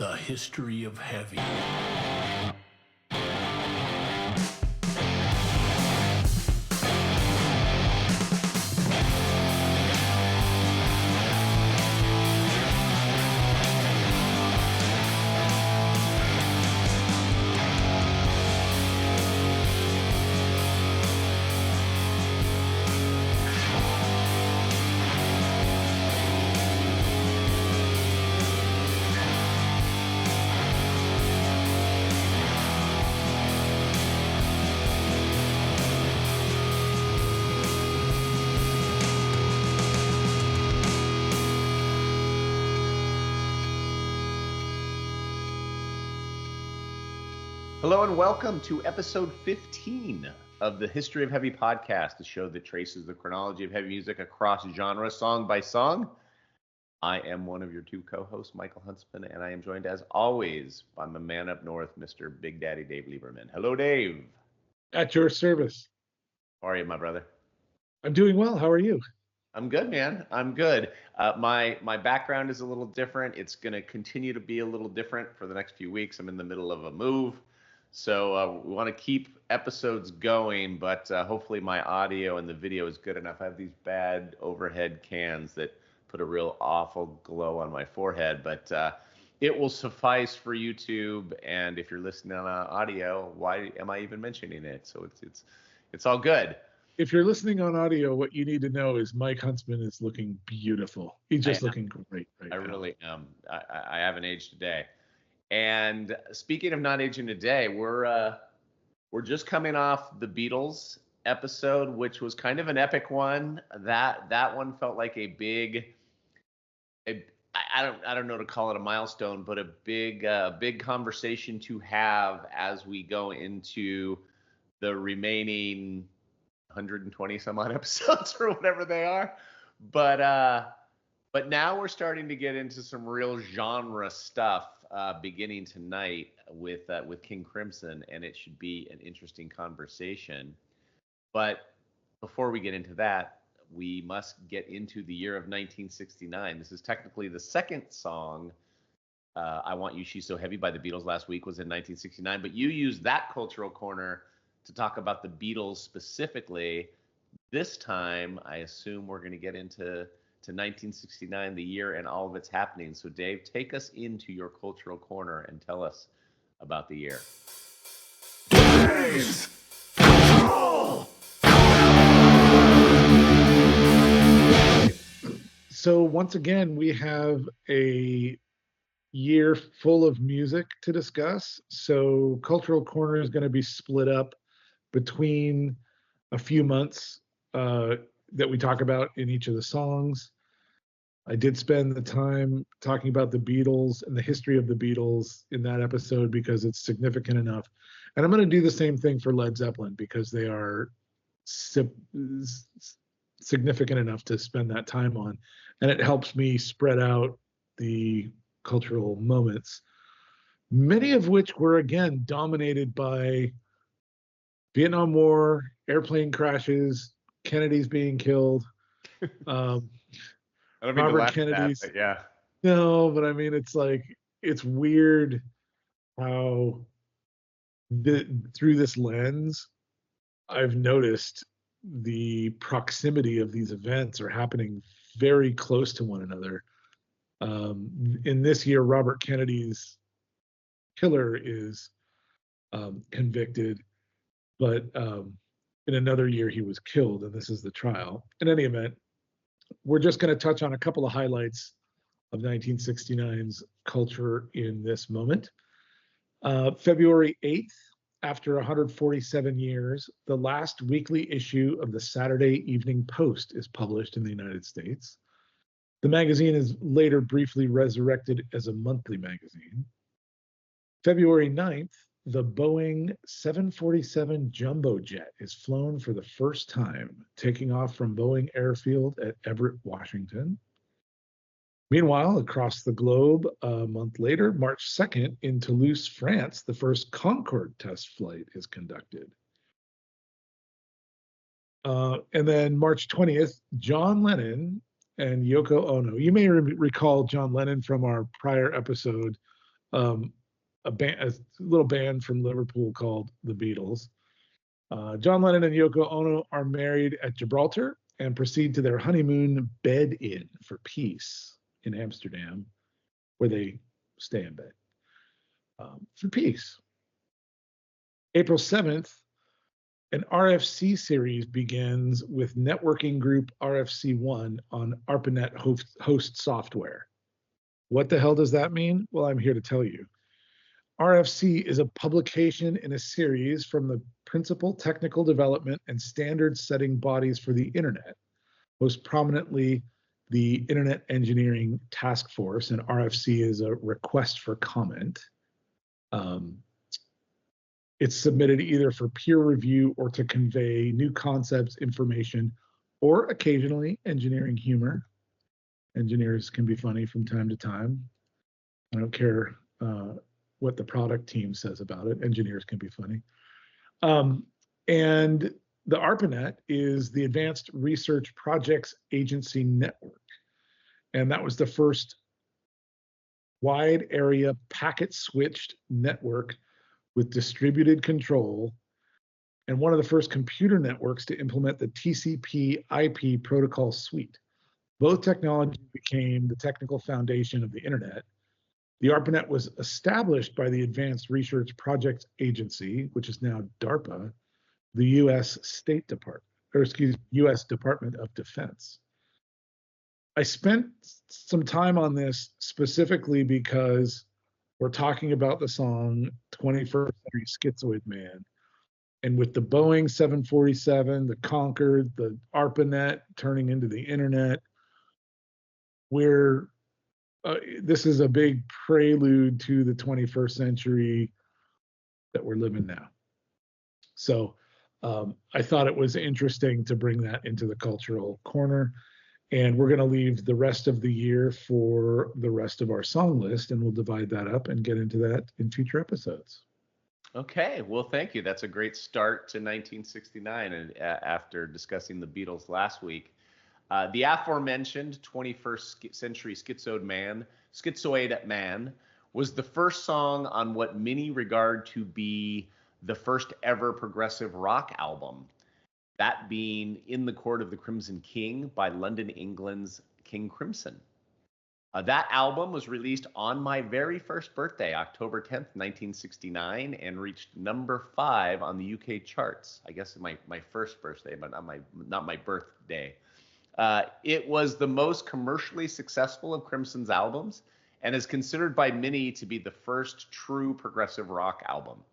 The history of heavy. Hello and welcome to episode 15 of the History of Heavy podcast, the show that traces the chronology of heavy music across genres, song by song. I am one of your two co-hosts, Michael Huntsman, and I am joined as always by my man up north, Mr. Big Daddy Dave Lieberman. Hello, Dave. At your service. How are you, my brother? I'm doing well. How are you? I'm good, man. I'm good. My background is a little different. It's going to continue to be a little different for the next few weeks. I'm in the middle of a move. So we want to keep episodes going, but hopefully my audio and the video is good enough. I have these bad overhead cans that put a real awful glow on my forehead, but it will suffice for YouTube. And if you're listening on audio, why am I even mentioning it? So it's all good. If you're listening on audio, what you need to know is Mike Huntsman is looking beautiful. He's just looking great right now. I really am. I haven't aged a day. And speaking of not aging today, we're just coming off the Beatles episode, which was kind of an epic one. That one felt like I don't know to call it a milestone, but a big conversation to have as we go into the remaining 120 some odd episodes or whatever they are. But now we're starting to get into some real genre stuff. Beginning tonight with King Crimson, and it should be an interesting conversation. But before we get into that, we must get into the year of 1969. This is technically the second song. I Want You, She's So Heavy by the Beatles last week was in 1969, but you used that cultural corner to talk about the Beatles specifically. This time, I assume we're going to get into 1969, the year and all of its happening. So Dave, take us into your cultural corner and tell us about the year. Dave's Control! So once again, we have a year full of music to discuss. So Cultural Corner is going to be split up between a few months that we talk about in each of the songs. I did spend the time talking about the Beatles and the history of the Beatles in that episode because it's significant enough. And I'm going to do the same thing for Led Zeppelin because they are significant enough to spend that time on. And it helps me spread out the cultural moments, many of which were, again, dominated by Vietnam War, airplane crashes, Kennedy's being killed. I don't mean Robert to laugh Kennedy's. at that, but yeah. No, but I mean, it's like, it's weird how through this lens, I've noticed the proximity of these events are happening very close to one another. In this year, Robert Kennedy's killer is convicted, but in another year, he was killed, and this is the trial. In any event, we're just going to touch on a couple of highlights of 1969's culture in this moment. February 8th, after 147 years, the last weekly issue of the Saturday Evening Post is published in the United States. The magazine is later briefly resurrected as a monthly magazine. February 9th, the Boeing 747 jumbo jet is flown for the first time, taking off from Boeing Airfield at Everett, Washington. Meanwhile, across the globe, a month later, March 2nd, in Toulouse, France, the first Concorde test flight is conducted. And then March 20th, John Lennon and Yoko Ono. You may recall John Lennon from our prior episode um, a little band from Liverpool called the Beatles. John Lennon and Yoko Ono are married at Gibraltar and proceed to their honeymoon bed-in for peace in Amsterdam, where they stay in bed for peace. April 7th, an RFC series begins with networking group RFC1 on ARPANET host software. What the hell does that mean? Well, I'm here to tell you. RFC is a publication in a series from the principal technical development and standard setting bodies for the internet, most prominently the Internet Engineering Task Force, and RFC is a request for comment. It's submitted either for peer review or to convey new concepts, information, or occasionally engineering humor. Engineers can be funny from time to time. I don't care what the product team says about it. Engineers can be funny. And the ARPANET is the Advanced Research Projects Agency Network. And that was the first wide area packet switched network with distributed control, and one of the first computer networks to implement the TCP/IP protocol suite. Both technologies became the technical foundation of the internet. The ARPANET was established by the Advanced Research Projects Agency, which is now DARPA, the U.S. U.S. Department of Defense. I spent some time on this specifically because we're talking about the song 21st Century Schizoid Man. And with the Boeing 747, the Concorde, the ARPANET turning into the internet, this is a big prelude to the 21st century that we're living now. So I thought it was interesting to bring that into the cultural corner. And we're going to leave the rest of the year for the rest of our song list, and we'll divide that up and get into that in future episodes. Okay, well, thank you. That's a great start to 1969 and after discussing the Beatles last week. The aforementioned 21st Century Schizoid Man was the first song on what many regard to be the first ever progressive rock album, that being In the Court of the Crimson King by London, England's King Crimson. That album was released on my very first birthday, October 10th, 1969, and reached number 5 on the UK charts. I guess my first birthday, but not my birthday. It was the most commercially successful of Crimson's albums and is considered by many to be the first true progressive rock album.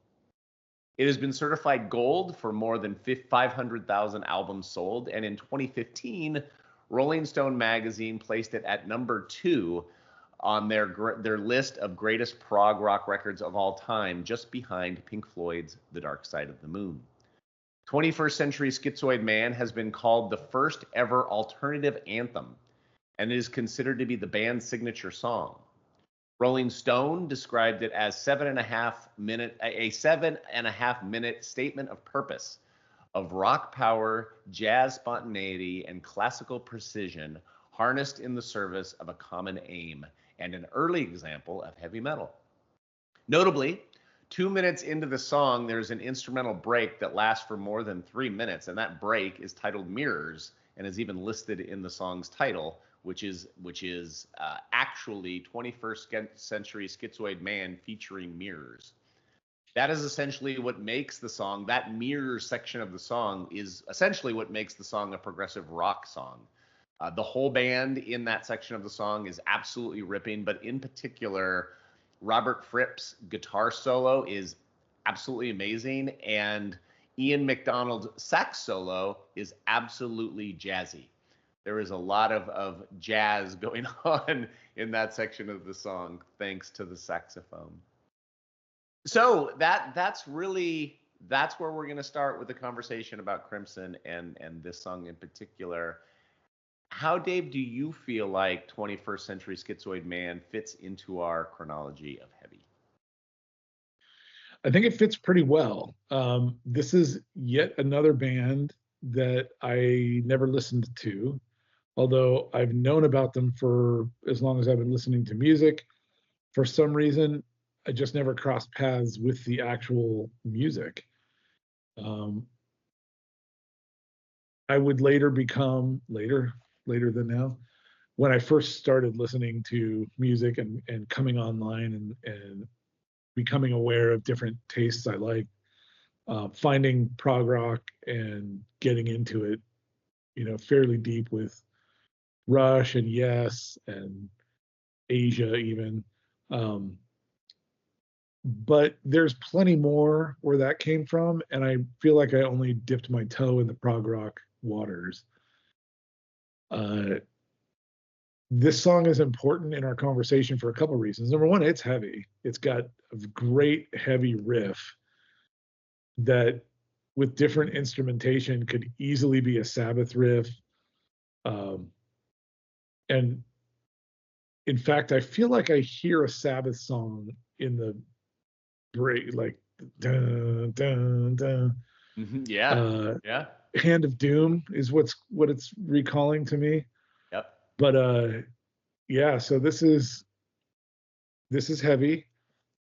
It has been certified gold for more than 500,000 albums sold, and in 2015, Rolling Stone magazine placed it at number 2 on their list of greatest prog rock records of all time, just behind Pink Floyd's The Dark Side of the Moon. 21st Century Schizoid Man has been called the first ever alternative anthem, and is considered to be the band's signature song. Rolling Stone described it as a 7.5 minute statement of purpose, of rock power, jazz spontaneity, and classical precision harnessed in the service of a common aim, and an early example of heavy metal. Notably, 2 minutes into the song, there's an instrumental break that lasts for more than 3 minutes, and that break is titled Mirrors and is even listed in the song's title, which is actually 21st Century Schizoid Man featuring mirrors. That is essentially what makes the song, that mirror section of the song is essentially what makes the song a progressive rock song. The whole band in that section of the song is absolutely ripping, but in particular, Robert Fripp's guitar solo is absolutely amazing, and Ian McDonald's sax solo is absolutely jazzy. There is a lot of jazz going on in that section of the song, thanks to the saxophone. So that's where we're going to start with the conversation about Crimson and this song in particular. How, Dave, do you feel like 21st Century Schizoid Man fits into our chronology of heavy? I think it fits pretty well. This is yet another band that I never listened to, although I've known about them for as long as I've been listening to music. For some reason, I just never crossed paths with the actual music. Um, I would later become later than now. When I first started listening to music and coming online and becoming aware of different tastes I like, finding prog rock and getting into it, fairly deep with Rush and Yes and Asia even. Um, but there's plenty more where that came from, and I feel like I only dipped my toe in the prog rock waters. This song is important in our conversation for a couple of reasons. Number one, it's heavy. It's got a great heavy riff that, with different instrumentation, could easily be a Sabbath riff. And in fact, I feel like I hear a Sabbath song in the break, like dun, dun, dun. Yeah. Yeah. Hand of Doom is what it's recalling to me. Yep. But yeah, so this is heavy,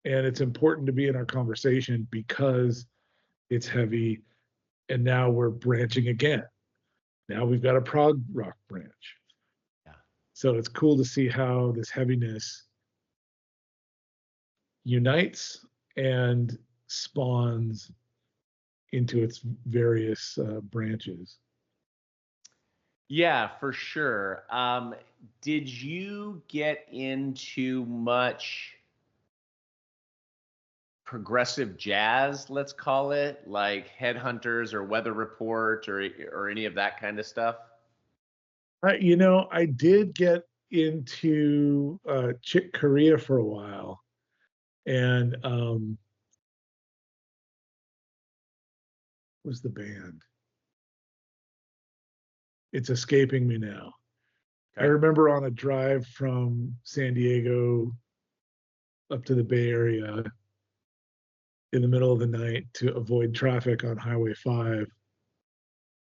and it's important to be in our conversation because it's heavy, and now we're branching again. Now we've got a prog rock branch. Yeah. So it's cool to see how this heaviness unites and spawns into its various branches. Yeah, for sure. Did you get into much progressive jazz, let's call it, like Headhunters or Weather Report or any of that kind of stuff? I did get into Chick Corea for a while, and was the band? It's escaping me now. I Okay. remember on a drive from San Diego up to the Bay Area in the middle of the night to avoid traffic on Highway 5.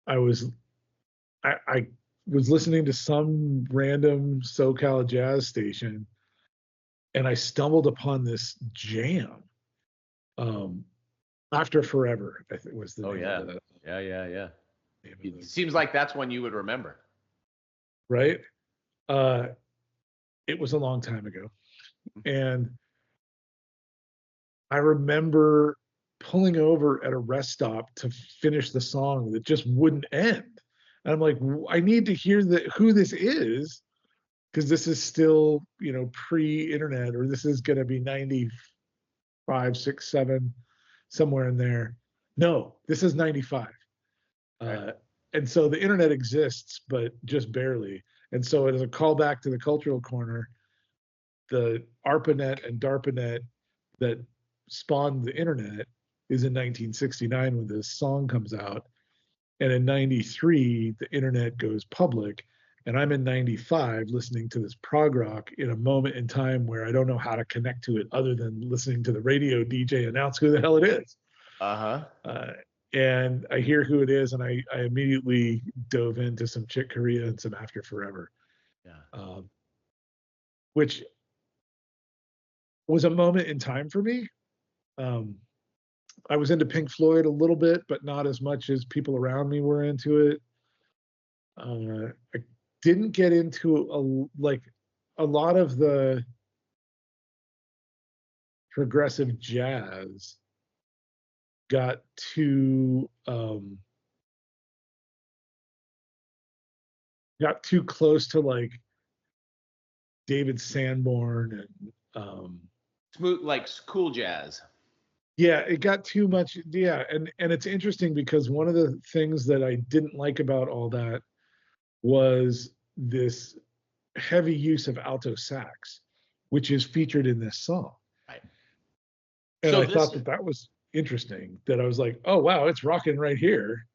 I was I was listening to some random SoCal jazz station, and I stumbled upon this jam. Um, After Forever, I think was the Oh name yeah. of the Yeah. name of It the seems like that's one you would remember. right. Uh, it was a long time ago, and I remember pulling over at a rest stop to finish the song that just wouldn't end. And I'm like, I need to hear who this is, because this is still, pre-internet, or this is going to be 95, 6, 7, somewhere in there. No, this is 95. Right. And so the internet exists, but just barely. And so as a callback to the cultural corner, the ARPANET and DARPANET that spawned the internet is in 1969 when this song comes out. And in 93, the internet goes public. And I'm in 95 listening to this prog rock in a moment in time where I don't know how to connect to it other than listening to the radio DJ announce who the hell it is. Uh-huh. And I hear who it is, and I immediately dove into some Chick Corea and some After Forever, Yeah. which was a moment in time for me. I was into Pink Floyd a little bit, but not as much as people around me were into it. I didn't get into a lot of the progressive jazz. Got too close to like David Sanborn and Smooth, like cool jazz. yeah, it got too much. Yeah, and it's interesting because one of the things that I didn't like about all that was this heavy use of alto sax, which is featured in this song. Right. And So I this thought that was interesting. That I was like, oh wow, it's rocking right here.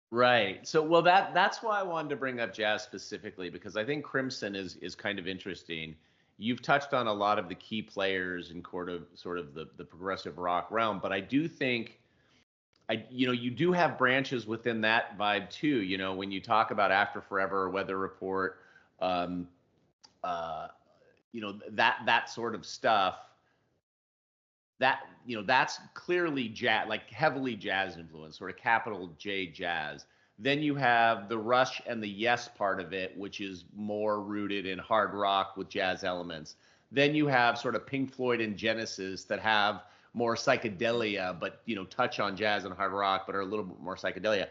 Right. So, well, that's why I wanted to bring up jazz specifically, because I think Crimson is kind of interesting. You've touched on a lot of the key players in sort of the progressive rock realm, but I do think you do have branches within that vibe too. When you talk about After Forever or Weather Report, um, that sort of stuff. that's clearly jazz, like heavily jazz influence, sort of capital J jazz. Then you have the Rush and the Yes part of it, which is more rooted in hard rock with jazz elements. Then you have sort of Pink Floyd and Genesis that have more psychedelia, but touch on jazz and hard rock, but are a little bit more psychedelia.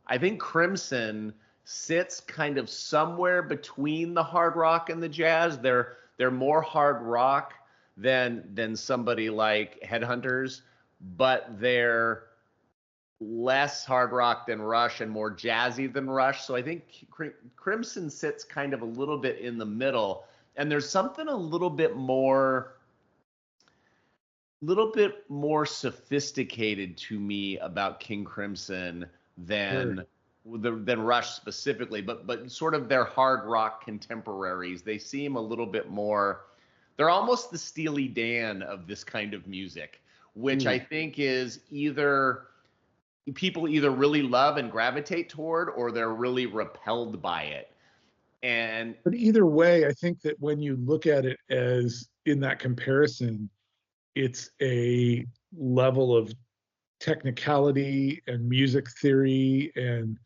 I think Crimson sits kind of somewhere between the hard rock and the jazz. They're more hard rock than somebody like Headhunters, but they're less hard rock than Rush and more jazzy than Rush. So I think Crimson sits kind of a little bit in the middle, and there's something a little bit more sophisticated to me about King Crimson than than Rush specifically, but sort of their hard rock contemporaries. They seem a little bit more. They're almost the Steely Dan of this kind of music, which I think is either people either really love and gravitate toward, or they're really repelled by it. But either way, I think that when you look at it as in that comparison, it's a level of technicality and music theory and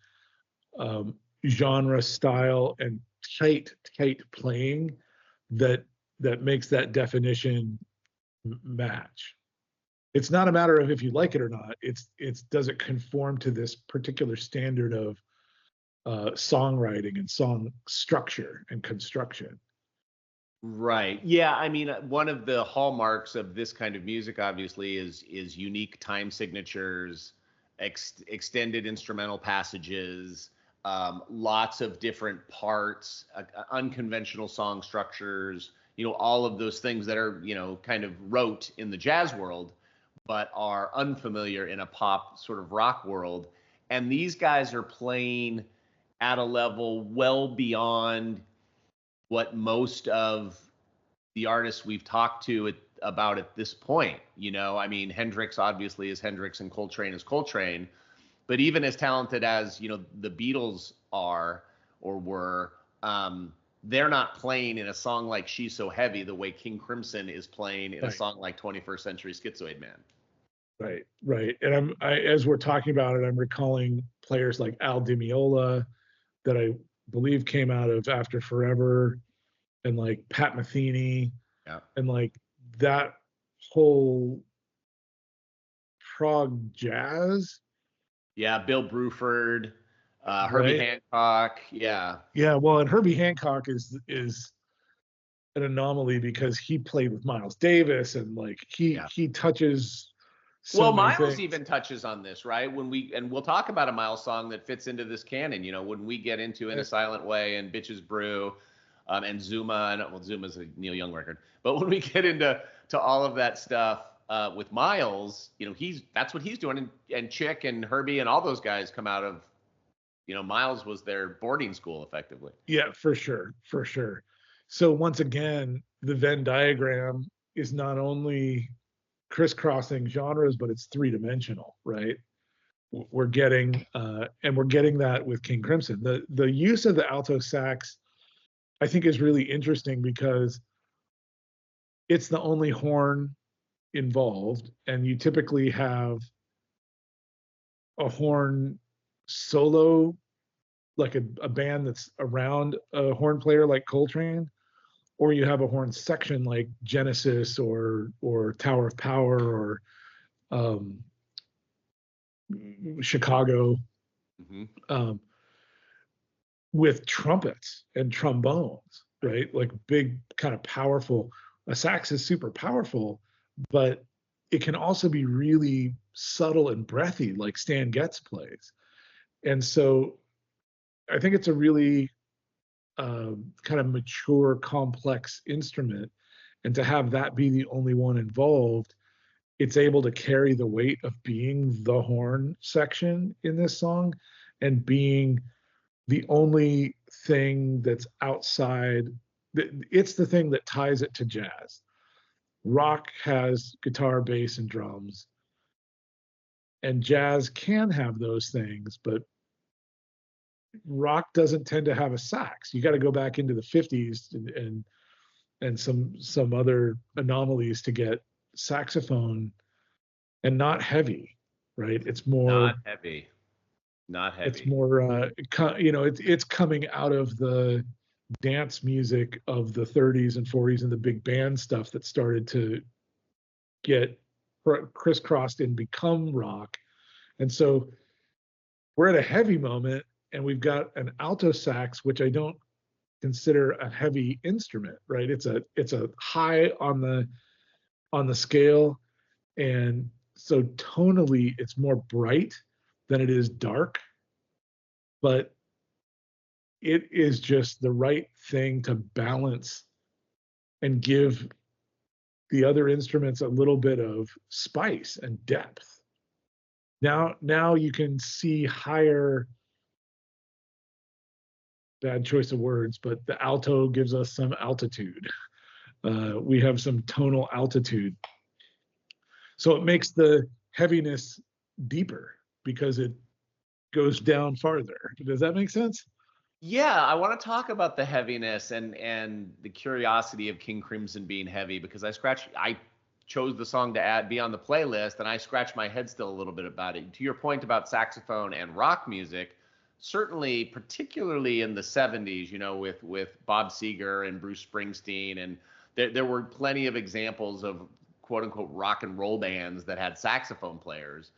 genre style and tight playing that makes that definition match. It's not a matter of if you like it or not. It's does it conform to this particular standard of songwriting and song structure and construction. Right. Yeah. I mean, one of the hallmarks of this kind of music, obviously, is unique time signatures, extended instrumental passages, lots of different parts, unconventional song structures. All of those things that are kind of rote in the jazz world, but are unfamiliar in a pop sort of rock world. And these guys are playing at a level well beyond what most of the artists we've talked to about at this point. I mean, Hendrix obviously is Hendrix and Coltrane is Coltrane, but even as talented as the Beatles are or were, they're not playing in a song like She's So Heavy the way King Crimson is playing in a song like 21st Century Schizoid Man. Right. And as we're talking about it, I'm recalling players like Al Di Meola that I believe came out of After Forever, and like Pat Metheny, and like that whole prog jazz. Yeah, Bill Bruford, Herbie Hancock. Yeah. Well, and Herbie Hancock is an anomaly because he played with Miles Davis, and like he touches. Miles even touches on this, right? We'll talk about a Miles song that fits into this canon. When we get into In a Silent Way and Bitches Brew, and Zuma, and Zuma's a Neil Young record, but when we get into all of that stuff with Miles, that's what he's doing, and Chick and Herbie and all those guys come out of, Miles was their boarding school effectively. Yeah, for sure. So once again, the Venn diagram is not only crisscrossing genres, but it's three-dimensional, right? We're getting that with King Crimson. The use of the alto sax, I think, is really interesting because it's the only horn involved, and you typically have a horn solo, like a band that's around a horn player like Coltrane, or you have a horn section like Genesis or Tower of Power or Chicago, with trumpets and trombones, right? Like big kind of powerful. A sax is super powerful, but it can also be really subtle and breathy, like Stan Getz plays. And so I think it's a really kind of mature, complex instrument. And to have that be the only one involved, it's able to carry the weight of being the horn section in this song and being the only thing that's outside. It's the thing that ties it to jazz. Rock has guitar, bass, and drums, and jazz can have those things, but rock doesn't tend to have a sax. You got to go back into the 50s and some other anomalies to get saxophone and not heavy, right? It's more Not heavy. Not heavy. it's more it's coming out of the dance music of the 30s and 40s and the big band stuff that started to get crisscrossed and become rock. And so we're at a heavy moment, and we've got an alto sax, which I don't consider a heavy instrument, right? It's a high on the scale, and so tonally it's more bright than it is dark, but it is just the right thing to balance and give the other instruments a little bit of spice and depth. Now you can see higher, bad choice of words, but the alto gives us some altitude. We have some tonal altitude. So it makes the heaviness deeper because it goes down farther. Does that make sense? Yeah, I want to talk about the heaviness and the curiosity of King Crimson being heavy, because I chose the song to be on the playlist, and I scratched my head still a little bit about it. To your point about saxophone and rock music, certainly, particularly in the 70s, with Bob Seger and Bruce Springsteen, and there were plenty of examples of quote unquote rock and roll bands that had saxophone players,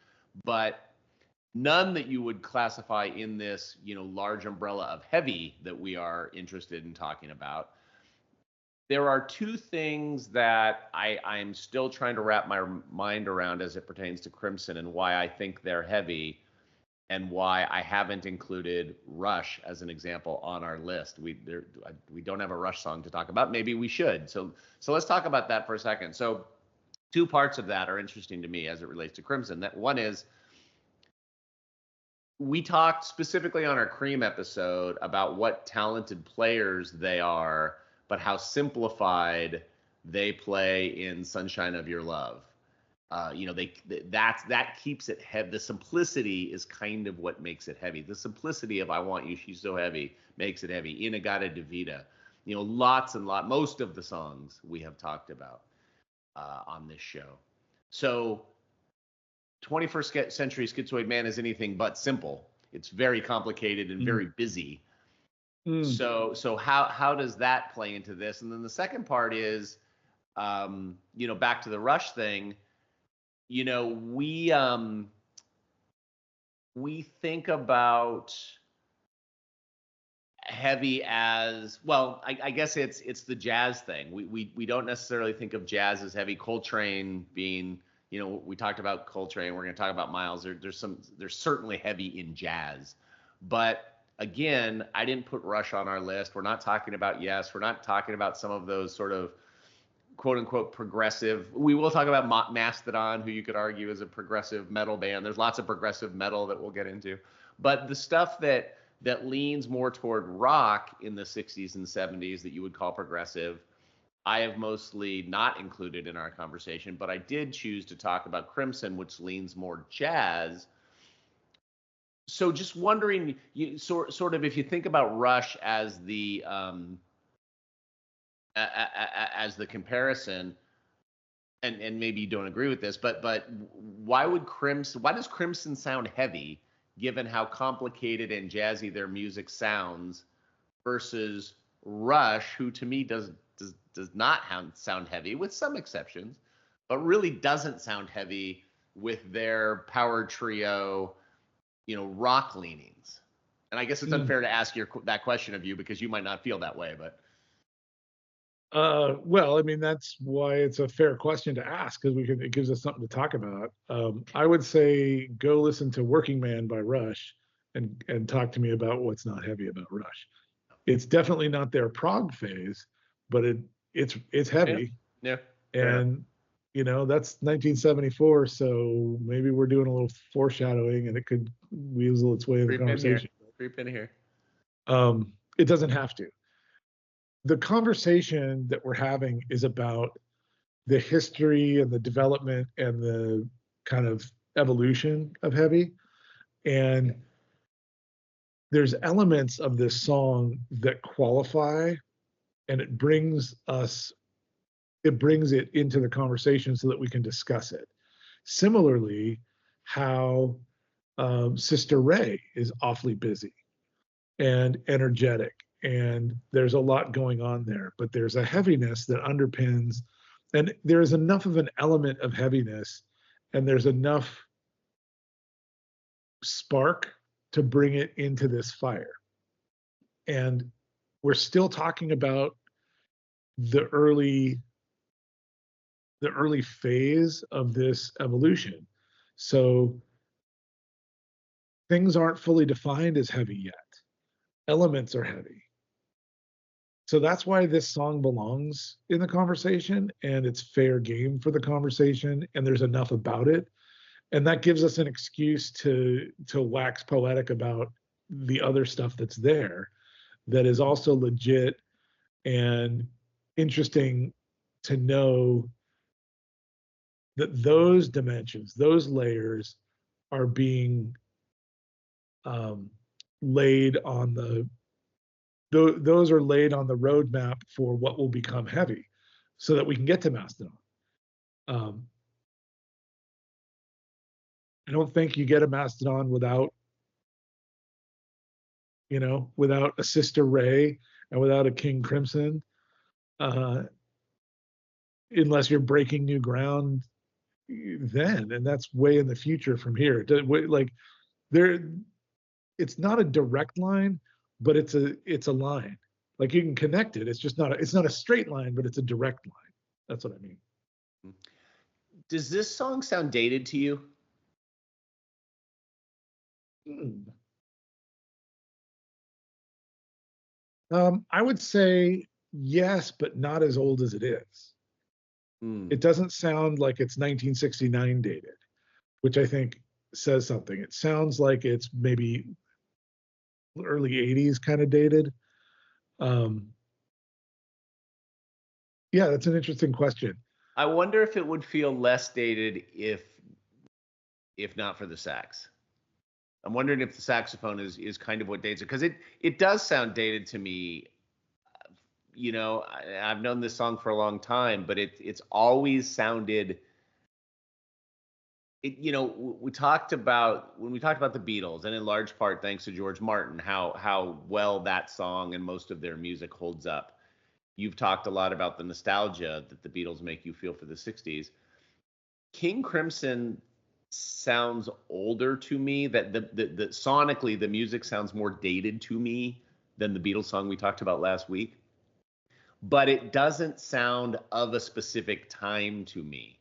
but none that you would classify in this, large umbrella of heavy that we are interested in talking about. There are two things that I'm still trying to wrap my mind around as it pertains to Crimson, and why I think they're heavy, and why I haven't included Rush as an example on our list. We don't have a Rush song to talk about. Maybe we should. So let's talk about that for a second. So two parts of that are interesting to me as it relates to Crimson. That one is, we talked specifically on our Cream episode about what talented players they are, but how simplified they play in Sunshine of Your Love. That keeps it heavy. The simplicity is kind of what makes it heavy. The simplicity of I Want You, She's So Heavy makes it heavy. Inagata Devita, most of the songs we have talked about on this show. So 21st century Schizoid Man is anything but simple. It's very complicated and very busy. So how does that play into this? And then the second part is, back to the Rush thing. We think about heavy as well. I guess it's the jazz thing. We don't necessarily think of jazz as heavy. Coltrane being, we talked about Coltrane. We're going to talk about Miles. There's certainly heavy in jazz, but again, I didn't put Rush on our list. We're not talking about Yes. We're not talking about some of those sort of quote unquote progressive. We will talk about Mastodon, who you could argue is a progressive metal band. There's lots of progressive metal that we'll get into, but the stuff that leans more toward rock in the 60s and 70s that you would call progressive, I have mostly not included in our conversation, but I did choose to talk about Crimson, which leans more jazz. So just wondering, sort of, if you think about Rush as the comparison, and maybe you don't agree with this, but why does Crimson sound heavy, given how complicated and jazzy their music sounds, versus Rush, who to me does not sound heavy, with some exceptions, but really doesn't sound heavy with their power trio, rock leanings? And I guess it's unfair to ask that question of you, because you might not feel that way, but. Well, I mean, that's why it's a fair question to ask, because it gives us something to talk about. I would say go listen to Working Man by Rush and talk to me about what's not heavy about Rush. It's definitely not their prog phase, but it's heavy. Yeah. And that's 1974, so maybe we're doing a little foreshadowing, and it could weasel its way in the conversation. Creep in here. It doesn't have to. The conversation that we're having is about the history and the development and the kind of evolution of heavy. And there's elements of this song that qualify, and it brings us it brings it into the conversation so that we can discuss it. Similarly, how Sister Ray is awfully busy and energetic, and there's a lot going on there, but there's a heaviness that underpins, and there is enough of an element of heaviness, and there's enough spark to bring it into this fire. And we're still talking about the early phase of this evolution. So things aren't fully defined as heavy yet. Elements are heavy. So that's why this song belongs in the conversation, and it's fair game for the conversation, and there's enough about it. And that gives us an excuse to wax poetic about the other stuff that's there that is also legit and interesting to know that those dimensions, those layers are being laid on those are laid on the roadmap for what will become heavy so that we can get to Mastodon. I don't think you get a Mastodon without a Sister Ray and without a King Crimson, unless you're breaking new ground then, and that's way in the future from here. Like it's not a direct line, but it's a line. Like you can connect it. It's just it's not a straight line, but it's a direct line. That's what I mean. Does this song sound dated to you? I would say yes, but not as old as it is. It doesn't sound like it's 1969 dated, which I think says something. It sounds like it's maybe early 80s kind of dated. Yeah, that's an interesting question. I wonder if it would feel less dated if not for the sax. I'm wondering if the saxophone is kind of what dates it, because it does sound dated to me. I've known this song for a long time, but it's always sounded. We talked about when we talked about the Beatles, and in large part thanks to George Martin, how well that song and most of their music holds up. You've talked a lot about the nostalgia that the Beatles make you feel for the 60s. King Crimson sounds older to me, that the sonically the music sounds more dated to me than the Beatles song we talked about last week, but it doesn't sound of a specific time to me.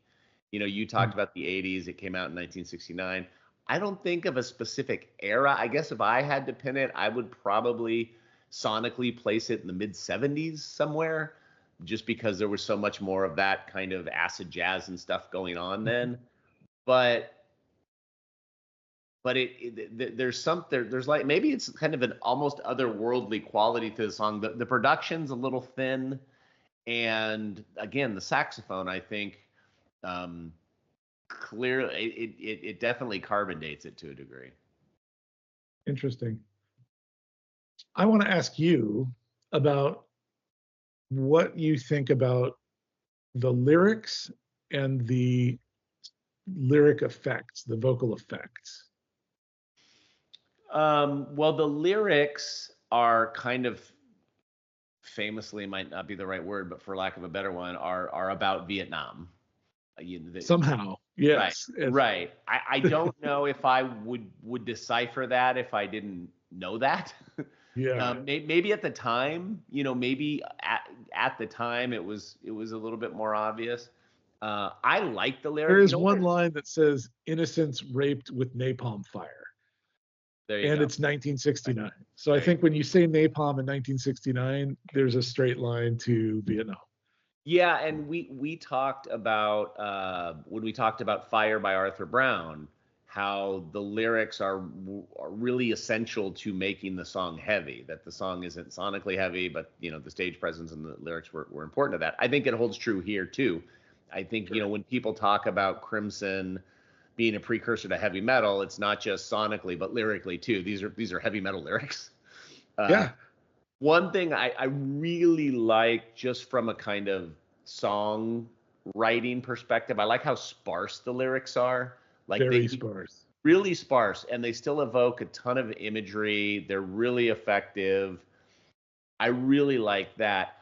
You talked about the 80s. It came out in 1969. I don't think of a specific era. I guess if I had to pin it, I would probably sonically place it in the mid 70s somewhere, just because there was so much more of that kind of acid jazz and stuff going on then. But there's like, maybe it's kind of an almost otherworldly quality to the song. The production's a little thin, and again, the saxophone, I think, clearly it definitely carbon dates it to a degree. Interesting. I want to ask you about what you think about the lyrics and the lyric effects, the vocal effects. Well, the lyrics are kind of, famously, might not be the right word, but for lack of a better one, are about Vietnam. Somehow, yes. Right. I don't know if I would decipher that if I didn't know that. Yeah. Maybe at the time, maybe at the time it was a little bit more obvious. I like the lyrics. There is one line that says "innocents raped with napalm fire." There you and go. It's 1969. So I think when you say napalm in 1969, there's a straight line to Vietnam. Yeah, and we talked about when we talked about Fire by Arthur Brown, how the lyrics are really essential to making the song heavy, that the song isn't sonically heavy, but the stage presence and the lyrics were important to that. I think it holds true here too. I think, when people talk about Crimson being a precursor to heavy metal, it's not just sonically, but lyrically too. These are heavy metal lyrics. Yeah. One thing I really like, just from a kind of song writing perspective. I like how sparse the lyrics are. Like Very sparse. really sparse, and they still evoke a ton of imagery. They're really effective. I really like that.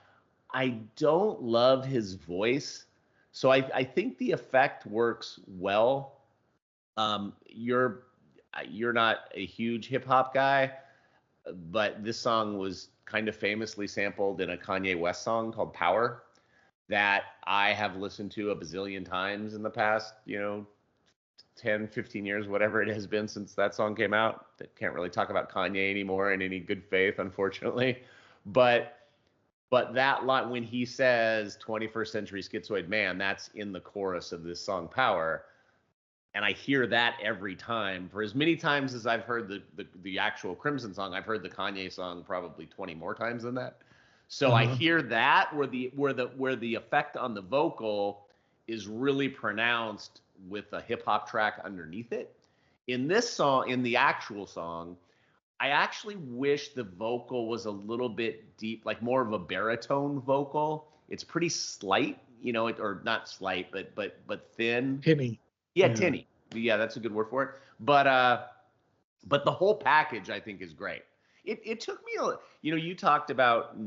I don't love his voice, so I think the effect works well. You're not a huge hip hop guy, but this song was kind of famously sampled in a Kanye West song called Power that I have listened to a bazillion times in the past, 10, 15 years, whatever it has been since that song came out. Can't really talk about Kanye anymore in any good faith, unfortunately. But that line when he says 21st century schizoid man, that's in the chorus of this song Power. And I hear that every time. For as many times as I've heard the actual Crimson song, I've heard the Kanye song probably 20 more times than that. So I hear that where the effect on the vocal is really pronounced with a hip hop track underneath it. In this song, in the actual song, I actually wish the vocal was a little bit deep, like more of a baritone vocal. It's pretty slight, or not slight, but thin. Tinny. Yeah, tinny. Yeah, that's a good word for it. But the whole package I think is great. It took me you talked about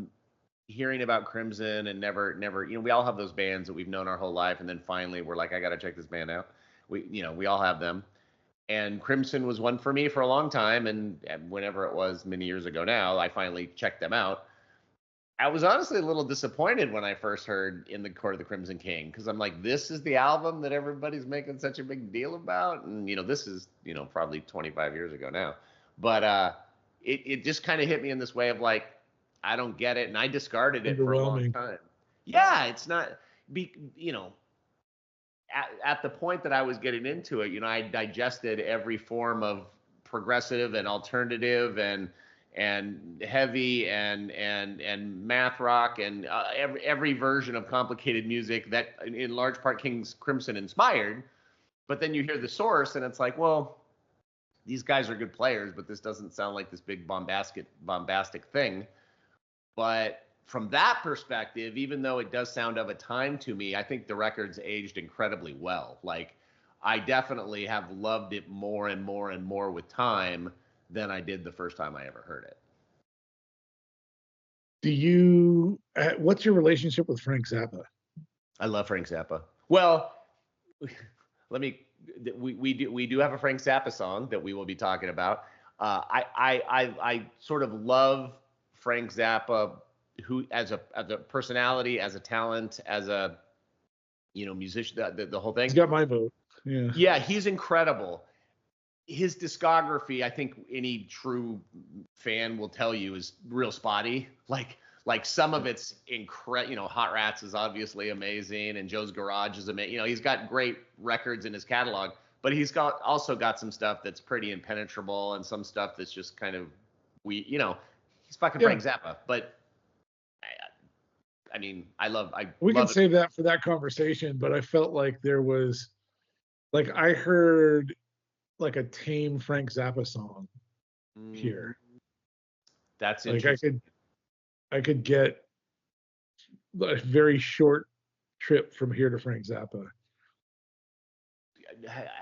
hearing about Crimson and never, we all have those bands that we've known our whole life, and then finally we're like, I got to check this band out. We all have them. And Crimson was one for me for a long time, and whenever it was many years ago now, I finally checked them out. I was honestly a little disappointed when I first heard In the Court of the Crimson King, because I'm like, this is the album that everybody's making such a big deal about, and this is probably 25 years ago now, but it just kind of hit me in this way of like, I don't get it, and I discarded it for a long time. Yeah, it's not at the point that I was getting into it, I digested every form of progressive and alternative and heavy and math rock and every version of complicated music that in large part King's Crimson inspired. But then you hear the source and it's like, well, these guys are good players, but this doesn't sound like this big bombastic thing. But from that perspective, even though it does sound of a time to me, I think the record's aged incredibly well. Like, I definitely have loved it more and more and more with time than I did the first time I ever heard it. What's your relationship with Frank Zappa? I love Frank Zappa. Well, we do have a Frank Zappa song that we will be talking about. I sort of love Frank Zappa, who as a personality, as a talent, as a musician, the whole thing. He's got my vote. Yeah, he's incredible. His discography, I think any true fan will tell you, is real spotty. Like some of it's incredible. Hot Rats is obviously amazing, and Joe's Garage is amazing. He's got great records in his catalog, but he's also got some stuff that's pretty impenetrable, and some stuff that's just kind of he's fucking Frank Zappa. But I mean, we can save that for that conversation, but I felt like there was, like, I heard like a tame Frank Zappa song here. That's interesting. Like I could get a very short trip from here to Frank Zappa.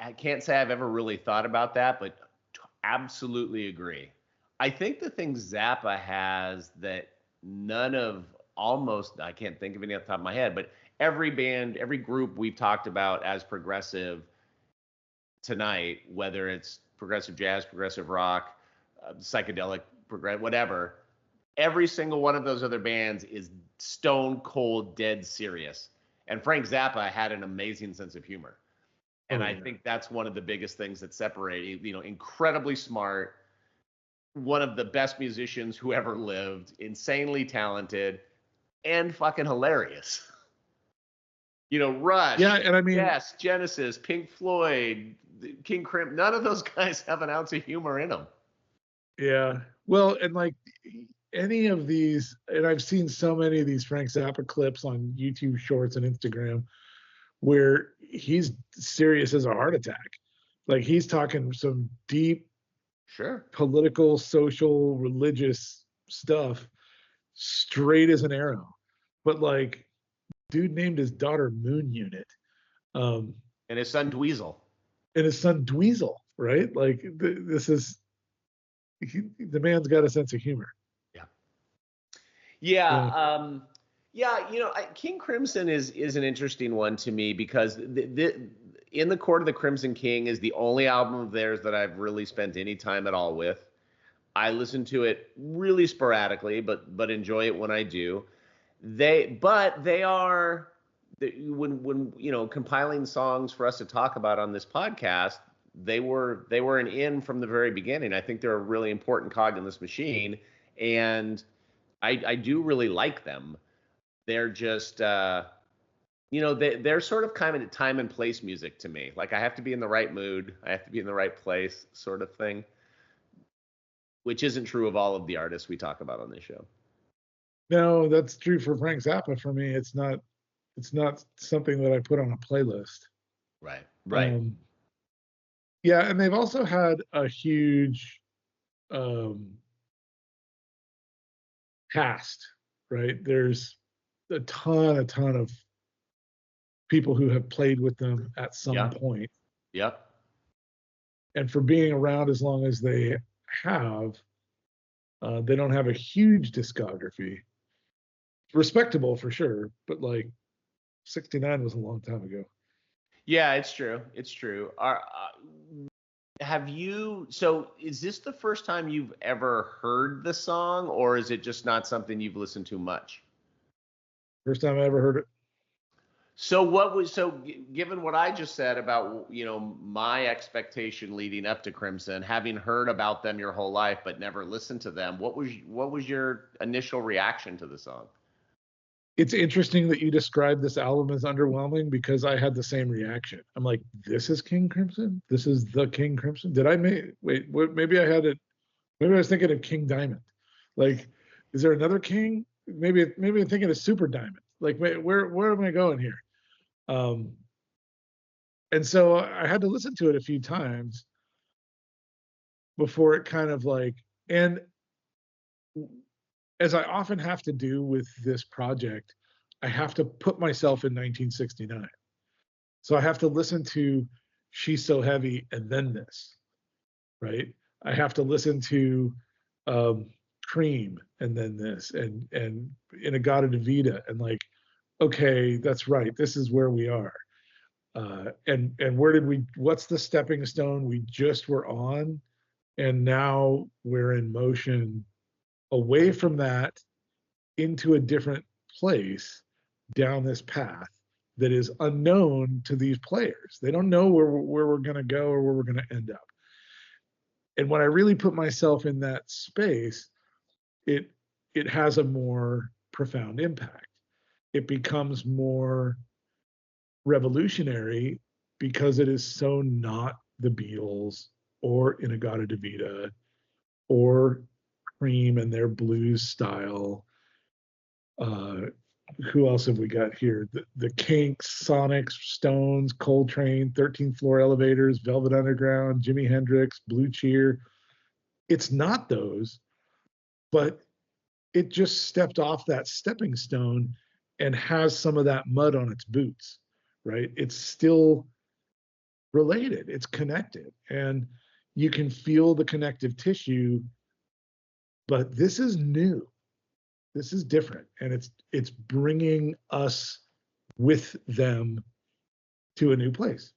I can't say I've ever really thought about that, but absolutely agree. I think the thing Zappa has that I can't think of any off the top of my head, but every band, every group we've talked about as progressive tonight, whether it's progressive jazz, progressive rock, psychedelic, whatever, every single one of those other bands is stone cold dead serious. And Frank Zappa had an amazing sense of humor. And I think that's one of the biggest things that separate, incredibly smart, one of the best musicians who ever lived, insanely talented, and fucking hilarious. Rush. Yeah, and I mean, yes, Genesis, Pink Floyd, King Crimson, none of those guys have an ounce of humor in them. Yeah. Well, and like any of these, and I've seen so many of these Frank Zappa clips on YouTube Shorts and Instagram where he's serious as a heart attack. Like, he's talking some deep, political, social, religious stuff straight as an arrow. But like, dude named his daughter Moon Unit, um, And his son Dweezil. and his son Dweezil, right? Like this is the man's got a sense of humor. Yeah. Yeah. Yeah. Yeah. King Crimson is an interesting one to me because In the Court of the Crimson King is the only album of theirs that I've really spent any time at all with. I listen to it really sporadically, but enjoy it when I do. They are when compiling songs for us to talk about on this podcast, they were an in from the very beginning. I think they're a really important cog in this machine, and I do really like them. They're just they're sort of kind of time and place music to me. Like I have to be in the right mood, I have to be in the right place, sort of thing, which isn't true of all of the artists we talk about on this show. No, that's true for Frank Zappa. For me, it's not something that I put on a playlist. Right. Right. Yeah, and they've also had a huge cast, right? There's a ton of people who have played with them at some point. Yep. And for being around as long as they have, they don't have a huge discography. Respectable for sure, but like 69 was a long time ago. Yeah, it's true. It's true. So is this the first time you've ever heard the song, or is it just not something you've listened to much? First time I ever heard it. So given what I just said about, my expectation leading up to Crimson, having heard about them your whole life but never listened to them, what was your initial reaction to the song? It's interesting that you described this album as underwhelming because I had the same reaction. I'm like, this is King Crimson? This is the King Crimson? Maybe I had it. Maybe I was thinking of King Diamond. Like, is there another King? Maybe I'm thinking of Super Diamond. Like, where am I going here? And so I had to listen to it a few times before it kind of like, and as I often have to do with this project, I have to put myself in 1969. So I have to listen to She's So Heavy and then this, right? I have to listen to Cream and then this and Inagata Devita and like, okay, that's right. This is where we are. And what's the stepping stone we just were on? And now we're in motion away from that into a different place down this path that is unknown to these players. They don't know where we're going to go or where we're going to end up. And when I really put myself in that space, it has a more profound impact. It becomes more revolutionary because it is so not the Beatles or Inagata Devita or Cream and their blues style. Who else have we got here? The Kinks, Sonics, Stones, Coltrane, 13th Floor Elevators, Velvet Underground, Jimi Hendrix, Blue Cheer. It's not those, but it just stepped off that stepping stone and has some of that mud on its boots, right? It's still related, it's connected, and you can feel the connective tissue, but this is new. This is different, and it's bringing us with them to a new place.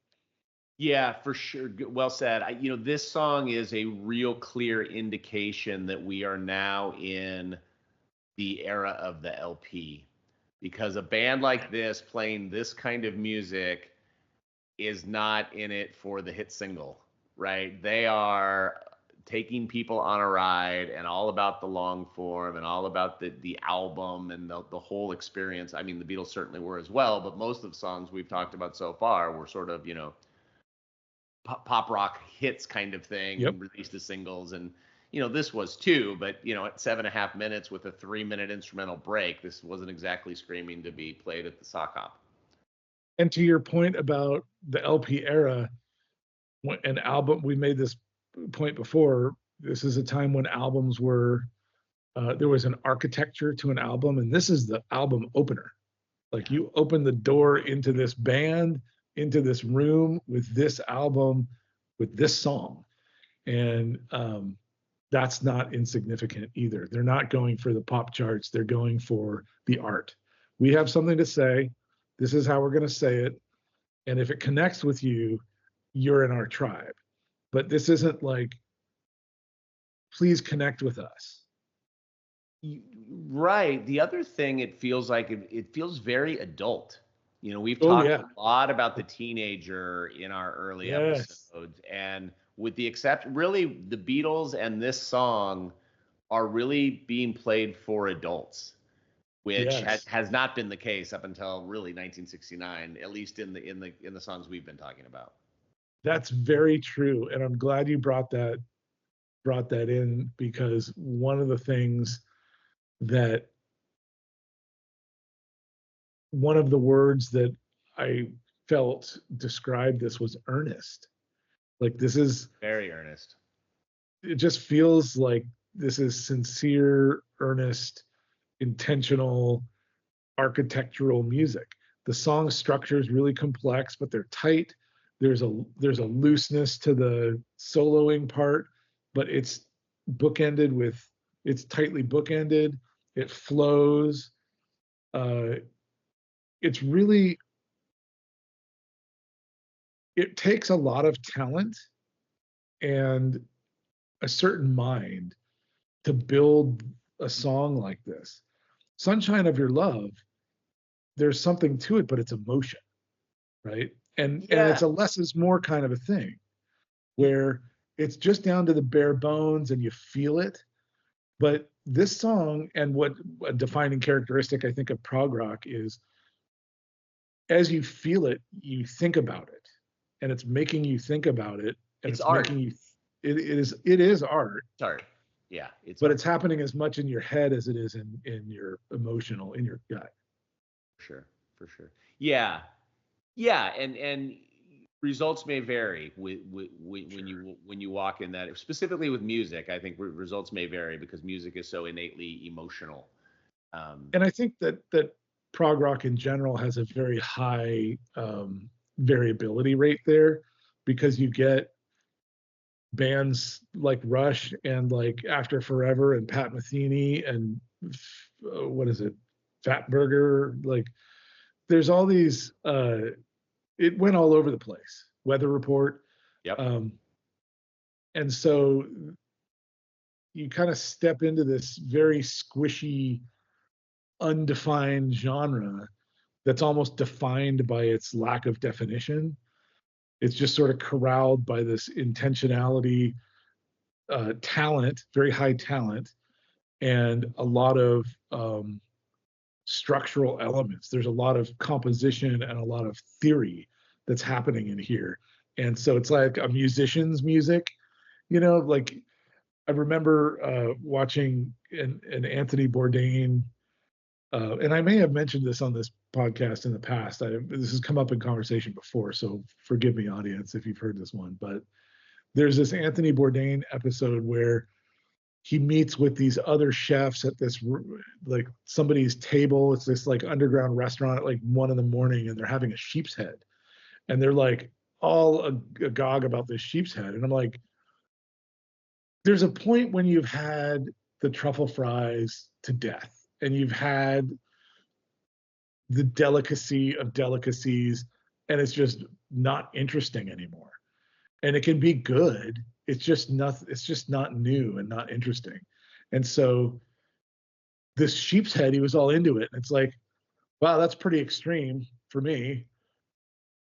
Yeah, for sure. Well said. This song is a real clear indication that we are now in the era of the LP, because a band like this playing this kind of music is not in it for the hit single, right? They are taking people on a ride and all about the long form and all about the album and the whole experience. I mean, the Beatles certainly were as well, but most of the songs we've talked about so far were sort of, pop rock hits kind of thing. Yep. And released as singles. And, this was too, but, at 7.5 minutes with a 3-minute instrumental break, this wasn't exactly screaming to be played at the sock hop. And to your point about the LP era, an album, we made this point before, this is a time when albums were, there was an architecture to an album, and this is the album opener. Like you open the door into this band, into this room with this album, with this song. And that's not insignificant either. They're not going for the pop charts, they're going for the art. We have something to say. This is how we're going to say it. And if it connects with you, you're in our tribe. But this isn't like, please connect with us. Right. The other thing, it feels like it feels very adult. You know, we've Oh, talked yeah. a lot about the teenager in our early Yes. episodes, and with the exception, really, the Beatles and this song are really being played for adults, which Yes. has not been the case up until really 1969, at least in the songs we've been talking about. That's very true. And I'm glad you brought that in, because one of the things that one of the words that I felt described this was earnest. Like this is, Very earnest. it just feels like this is sincere, earnest, intentional, architectural music. The song structure is really complex, but they're tight. There's a looseness to the soloing part, but it's tightly bookended. It flows. Uh, it's really, it takes a lot of talent and a certain mind to build a song like this. Sunshine of Your Love, there's something to it, but it's emotion, right? And it's Yeah. a less is more kind of a thing, where it's just down to the bare bones and you feel it. But this song, and what a defining characteristic I think of prog rock is, as you feel it, you think about it, and it's making you think about it, and It's it's art. making you. It is art, It's art. Yeah, it's but art. it's happening as much in your head as it is in your emotional, in your gut. For sure. For sure. Yeah. Yeah, and results may vary when you walk in that. Specifically with music, I think results may vary because music is so innately emotional. And I think that prog rock in general has a very high variability rate there, because you get bands like Rush and like After Forever and Pat Metheny and what is it, Fatburger. Like there's all these. It went all over the place. Weather Report, Yep. and so you kind of step into this very squishy, undefined genre that's almost defined by its lack of definition. It's just sort of corralled by this intentionality, talent, very high talent, and a lot of structural elements. There's a lot of composition and a lot of theory that's happening in here. And so it's like a musician's music, like I remember watching an Anthony Bourdain, and I may have mentioned this on this podcast in the past. This has come up in conversation before, so forgive me, audience, if you've heard this one. But there's this Anthony Bourdain episode where he meets with these other chefs at this like somebody's table. It's this like underground restaurant at like 1 a.m, and they're having a sheep's head, and they're like all agog about this sheep's head. And I'm like, there's a point when you've had the truffle fries to death, and you've had the delicacy of delicacies, and it's just not interesting anymore. And it can be good. It's just not new and not interesting. And so this sheep's head, he was all into it. And it's like, wow, that's pretty extreme for me.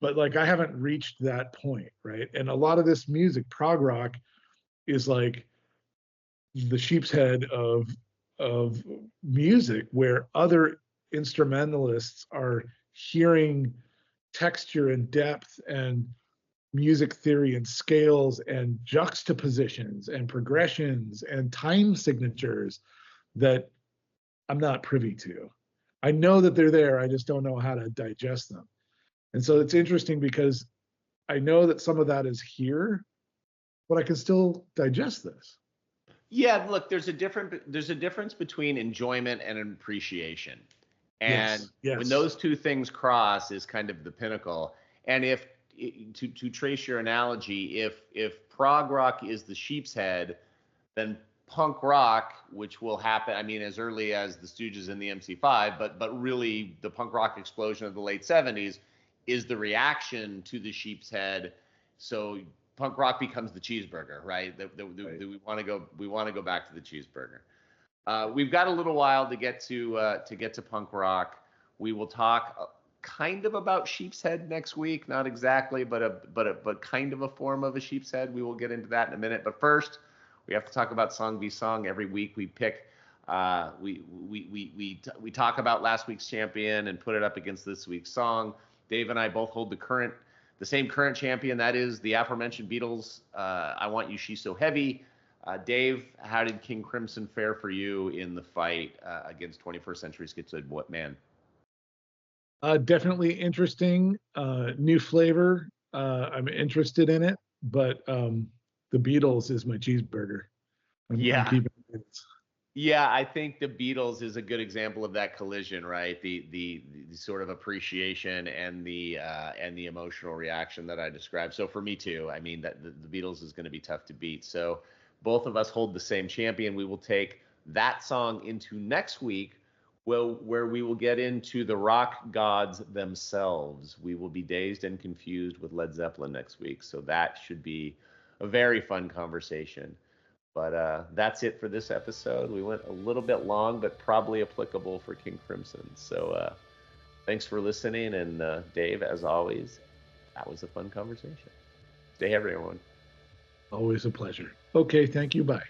But like I haven't reached that point, right? And a lot of this music, prog rock, is like the sheep's head of music, where other instrumentalists are hearing texture and depth and music theory and scales and juxtapositions and progressions and time signatures that I'm not privy to. I know that they're there, I just don't know how to digest them. And so it's interesting because I know that some of that is here, but I can still digest this. Yeah, look, there's a difference between enjoyment and appreciation. And Yes. when those two things cross is kind of the pinnacle. And if to trace your analogy, if prog rock is the sheep's head, then punk rock, which will happen, I mean, as early as the Stooges and the MC5, but really the punk rock explosion of the late 70s is the reaction to the sheep's head. So punk rock becomes the cheeseburger, right? We want to go back to the cheeseburger. We've got a little while to get to punk rock. We will talk kind of about sheep's head next week, not exactly, but kind of a form of a sheep's head. We will get into that in a minute. But first, we have to talk about song v song. Every week we pick, we talk about last week's champion and put it up against this week's song. Dave and I both hold the same current champion. That is the aforementioned Beatles. I Want You, She's So Heavy. Dave, how did King Crimson fare for you in the fight against 21st Century Schizoid? What man? Definitely interesting, new flavor. I'm interested in it, but the Beatles is my cheeseburger. I'm keeping it. Yeah, I think the Beatles is a good example of that collision, right? The sort of appreciation and the emotional reaction that I described. So for me too, I mean that the Beatles is going to be tough to beat. So both of us hold the same champion. We will take that song into next week, where we will get into the rock gods themselves. We will be dazed and confused with Led Zeppelin next week. So that should be a very fun conversation. But that's it for this episode. We went a little bit long, but probably applicable for King Crimson. So thanks for listening. And Dave, as always, that was a fun conversation. Stay heavy, everyone. Always a pleasure. Okay, thank you. Bye.